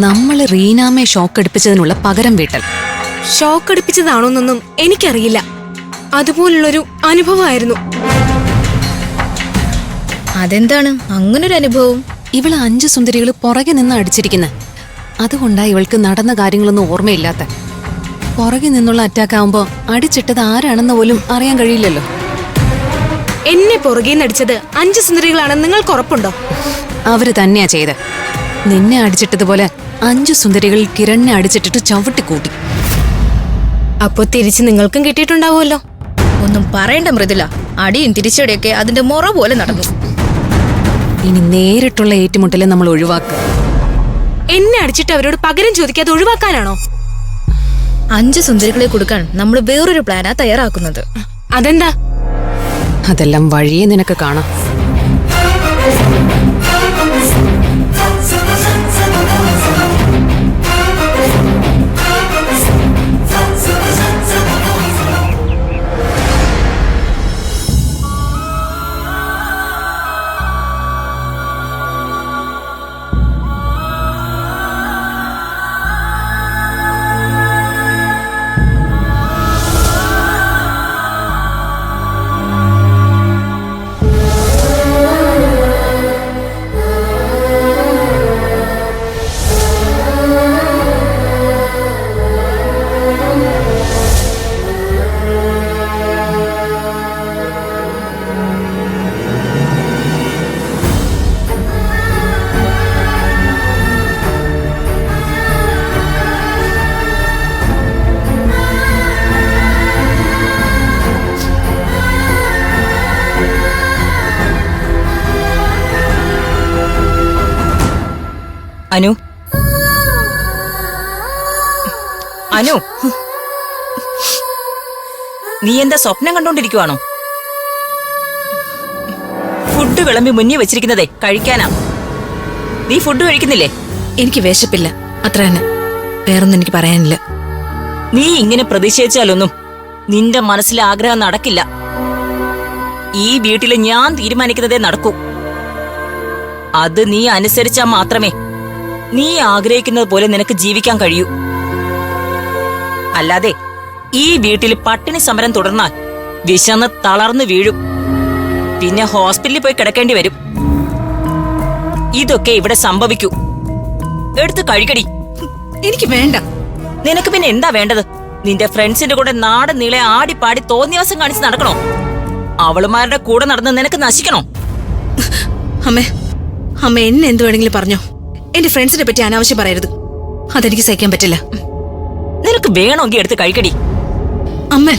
നമ്മൾ റീനാമെ ഷോക്ക് അടിപ്പിച്ചതിനുള്ള പകരം വീട്ടൽ. ഷോക്ക് അടിപ്പിച്ചതാണോന്നൊന്നും എനിക്കറിയില്ല. അതുപോലുള്ളൊരു അനുഭവമായിരുന്നു. അതെന്താണ് അങ്ങനൊരു അനുഭവം? ഇവള് 5 സുന്ദരികൾ പുറകെ നിന്ന് അടിച്ചിരിക്കുന്നത്. അതുകൊണ്ടാ ഇവൾക്ക് നടന്ന കാര്യങ്ങളൊന്നും ഓർമ്മയില്ലാത്ത. പുറകെ നിന്നുള്ള അറ്റാക്ക് ആവുമ്പോ അടിച്ചിട്ടത് ആരാണെന്ന് പോലും അറിയാൻ കഴിയില്ലല്ലോ. എന്നെ പുറകെ നടിച്ചത് 5 സുന്ദരികളാണെന്ന് നിങ്ങൾക്ക് ഉറപ്പുണ്ടോ? അവര് തന്നെയാ ചെയ്ത്. നിന്നെ അടിച്ചിട്ടതുപോലെ 5 സുന്ദരികൾ കിരണിനെ അടിച്ചിട്ടിട്ട് ചവിട്ടിക്കൂട്ടി. അപ്പൊ തിരിച്ച് നിങ്ങൾക്കും കിട്ടിയിട്ടുണ്ടാവുമല്ലോ. ഒന്നും പറയണ്ട മൃദുല, അടിയും തിരിച്ചടിയൊക്കെ അതിന്റെ മുറ പോലെ നടന്നു. ഇനി നേരിട്ടുള്ള ഏറ്റുമുട്ടലെ നമ്മൾ ഒഴിവാക്കുക. എന്നെ അടിച്ചിട്ട് അവരോട് പകരം ചോദിക്കാതെ ഒഴിവാക്കാനാണോ? 5 സുന്ദരികളെ കൊടുക്കാൻ നമ്മൾ വേറൊരു പ്ലാനാ തയ്യാറാക്കുന്നത്. അതെന്താ? അതെല്ലാം വഴിയെ നിനക്ക് കാണാം. അനു, അനു, നീ എന്താ സ്വപ്നം കണ്ടോണ്ടിരിക്കുവാണോ? ഫുഡ് വിളമ്പി മുന്നിൽ വെച്ചിരിക്കുന്നതേ കഴിക്കാനാ. നീ ഫുഡ് കഴിക്കുന്നില്ലേ? എനിക്ക് വിശപ്പില്ല, അത്ര തന്നെ. വേറൊന്നും എനിക്ക് പറയാനില്ല. നീ ഇങ്ങനെ പ്രതിഷേധിച്ചാലൊന്നും നിന്റെ മനസ്സിലെ ആഗ്രഹം നടക്കില്ല. ഈ വീട്ടില് ഞാൻ തീരുമാനിക്കുന്നതേ നടക്കൂ. അത് നീ അനുസരിച്ചാൽ മാത്രമേ നീ ആഗ്രഹിക്കുന്നത് പോലെ നിനക്ക് ജീവിക്കാൻ കഴിയൂ. അല്ലാതെ ഈ വീട്ടിൽ പട്ടിണി സമരം തുടർന്നാൽ വിശന്ന് തളർന്നു വീഴും. പിന്നെ ഹോസ്പിറ്റലിൽ പോയി കിടക്കേണ്ടി വരും. ഇതൊക്കെ ഇവിടെ സംഭവിക്കൂ. എടുത്ത് കഴിക്കടി. എനിക്ക് വേണ്ട. നിനക്ക് പിന്നെ എന്താ വേണ്ടത്? നിന്റെ ഫ്രണ്ട്സിന്റെ കൂടെ നാട് നീളെ ആടിപ്പാടി തോന്നിയാസം കാണിച്ച് നടക്കണോ? അവളുമാരുടെ കൂടെ നടന്ന് നിനക്ക് നശിക്കണോ? അമ്മ എന്നെ എന്ത് വേണമെങ്കിലും പറഞ്ഞോ. എന്റെ ഫ്രണ്ട്സിനെ പറ്റി അനാവശ്യം പറയരുത്. അതെനിക്ക് സഹിക്കാൻ പറ്റില്ല. നിനക്ക് വേണമെങ്കിൽ എടുത്ത് കഴിക്കടി. അമ്മ,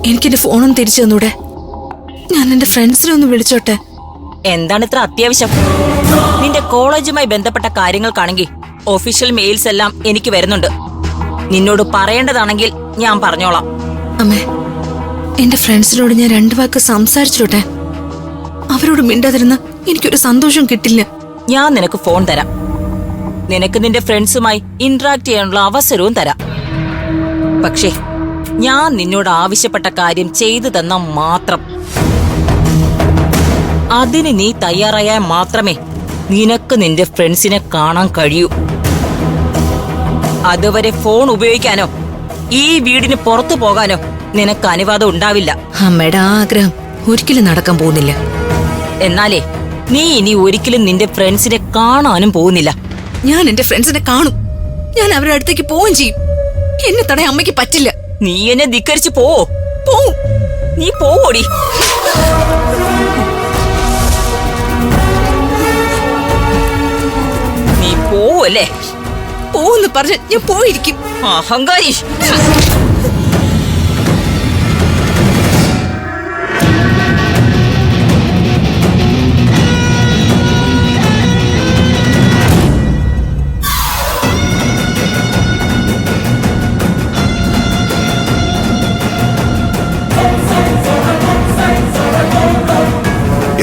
എനിക്കെന്റെ ഫോണൊന്ന് തിരിച്ചു തന്നൂടെ? ഞാൻ എന്റെ ഫ്രണ്ട്സിനെ ഒന്ന് വിളിച്ചോട്ടെ. എന്താണ് ഇത്ര അത്യാവശ്യം? നിന്റെ കോളേജുമായി ബന്ധപ്പെട്ട കാര്യങ്ങൾക്കാണെങ്കിൽ ഒഫീഷ്യൽ മെയിൽസ് എല്ലാം എനിക്ക് വരുന്നുണ്ട്. നിന്നോട് പറയേണ്ടതാണെങ്കിൽ ഞാൻ പറഞ്ഞോളാം. അമ്മേ, എന്റെ ഫ്രണ്ട്സിനോട് ഞാൻ 2 വാക്ക് സംസാരിച്ചോട്ടെ. അവരോട് മിണ്ടാതിരുന്ന എനിക്കൊരു സന്തോഷം കിട്ടില്ല. ഞാൻ നിനക്ക് ഫോൺ തരാം. നിനക്ക് നിന്റെ ഫ്രണ്ട്സുമായി ഇന്ററാക്ട് ചെയ്യാനുള്ള അവസരവും തരാം. പക്ഷേ ഞാൻ നിന്നോട് ആവശ്യപ്പെട്ട കാര്യം ചെയ്തു തന്ന മാത്രം. അതിന് നീ തയ്യാറായാൽ മാത്രമേ നിനക്ക് നിന്റെ ഫ്രണ്ട്സിനെ കാണാൻ കഴിയൂ. അതുവരെ ഫോൺ ഉപയോഗിക്കാനോ ഈ വീടിന് പുറത്തു പോകാനോ നിനക്ക് അനുവാദം ഉണ്ടാവില്ല. അമ്മയുടെ ആഗ്രഹം ഒരിക്കലും നടക്കാൻ പോകുന്നില്ല. എന്നാലേ നീ ഇനി ഒരിക്കലും നിന്റെ ഫ്രണ്ട്സിനെ കാണാനും പോകുന്നില്ല. ഞാൻ എന്റെ ഫ്രണ്ട്സിനെ കാണും. ഞാൻ അവരുടെ അടുത്തേക്ക് പോവുകയും ചെയ്യും. എന്നെ തടയാൻ അമ്മയ്ക്ക് പറ്റില്ല. നീ എന്നെ ധിക്കരിച്ച് പോവോ? പോവും. നീ പോവോടി? നീ പോവല്ലേ? പോവെന്ന് പറഞ്ഞ് ഞാൻ പോയിരിക്കും. അഹങ്കാരി.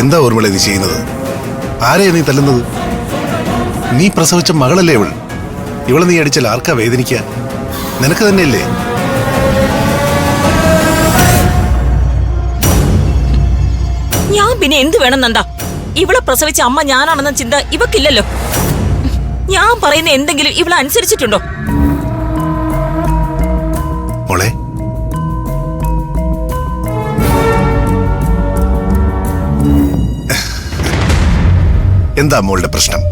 എന്താ ഓർമ്മളെ നീ ചെയ്യുന്നത്? ആരെയാ നീ തല്ലുന്നത്? നീ പ്രസവിച്ച മകളല്ലേ ഇവൾ. ഇവളെ നീ അടിച്ചാൽ ആർക്കാ വേദനിക്കുക? നിനക്ക് തന്നെയല്ലേ? ഞാൻ പിന്നെ എന്ത് വേണം നന്ദ? ഇവളെ പ്രസവിച്ച അമ്മ ഞാനാണെന്ന ചിന്ത ഇവക്കില്ലല്ലോ. ഞാൻ പറയുന്ന എന്തെങ്കിലും ഇവളെ അനുസരിച്ചിട്ടുണ്ടോ? മോളെ, എന്താ മോളുടെ പ്രശ്നം?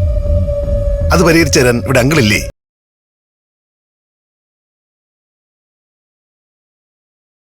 അത് പരിഹരിച്ചു തരാൻ ഇവിടെ അങ്കിളില്ലേ?